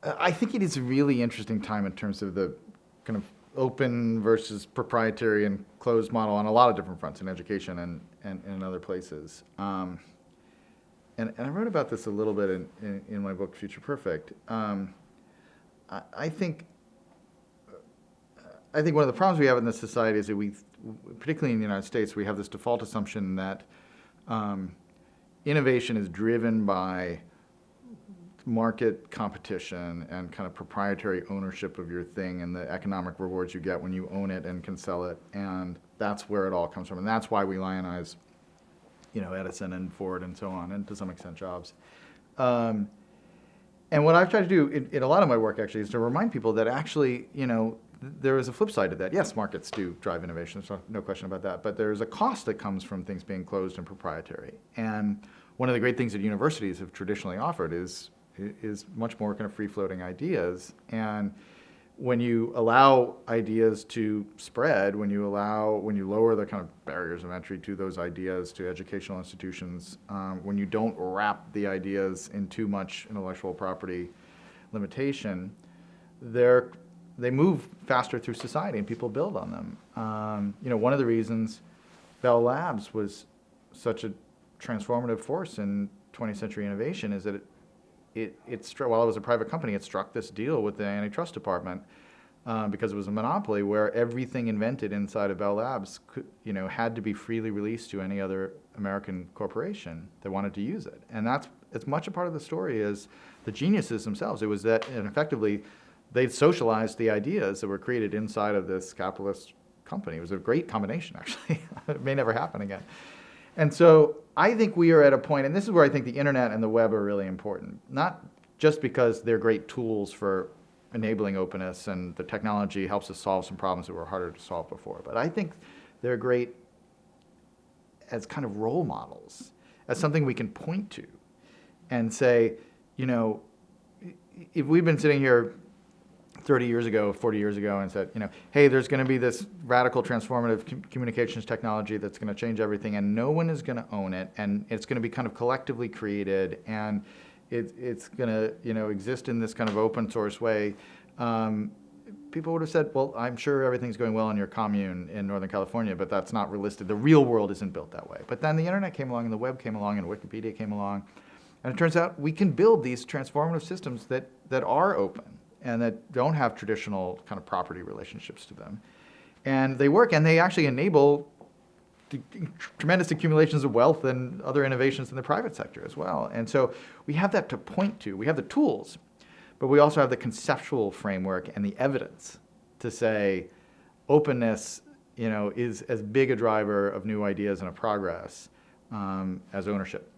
I think it is a really interesting time in terms of the kind of open versus proprietary and closed model on a lot of different fronts in education and in other places. And I wrote about this a little bit in my book, Future Perfect. I think one of the problems we have in this society is that particularly in the United States, we have this default assumption that innovation is driven by market competition and kind of proprietary ownership of your thing and the economic rewards you get when you own it and can sell it. And that's where it all comes from. And that's why we lionize, Edison and Ford and so on, and to some extent Jobs. And what I've tried to do in a lot of my work actually is to remind people that actually, there is a flip side to that. Yes, markets do drive innovation, so no question about that. But there's a cost that comes from things being closed and proprietary. And one of the great things that universities have traditionally offered is much more kind of free-floating ideas. And when you allow ideas to spread, when you lower the kind of barriers of entry to those ideas, to educational institutions, when you don't wrap the ideas in too much intellectual property limitation, they move faster through society and people build on them. One of the reasons Bell Labs was such a transformative force in 20th century innovation is that while it was a private company, it struck this deal with the antitrust department because it was a monopoly where everything invented inside of Bell Labs had to be freely released to any other American corporation that wanted to use it. And that's as much a part of the story as the geniuses themselves. It was that, and effectively, they socialized the ideas that were created inside of this capitalist company. It was a great combination, actually. It may never happen again. And so I think we are at a point, and this is where I think the internet and the web are really important, not just because they're great tools for enabling openness and the technology helps us solve some problems that were harder to solve before, but I think they're great as kind of role models, as something we can point to and say, if we've been sitting here 30 years ago, 40 years ago, and said, hey, there's going to be this radical transformative communications technology that's going to change everything, and no one is going to own it, and it's going to be kind of collectively created, and it's going to exist in this kind of open source way. People would have said, well, I'm sure everything's going well in your commune in Northern California, but that's not realistic. The real world isn't built that way. But then the internet came along, and the web came along, and Wikipedia came along, and it turns out we can build these transformative systems that are open and that don't have traditional kind of property relationships to them. And they work, and they actually enable tremendous accumulations of wealth and other innovations in the private sector as well. And so we have that to point to. We have the tools, but we also have the conceptual framework and the evidence to say openness, is as big a driver of new ideas and of progress as ownership.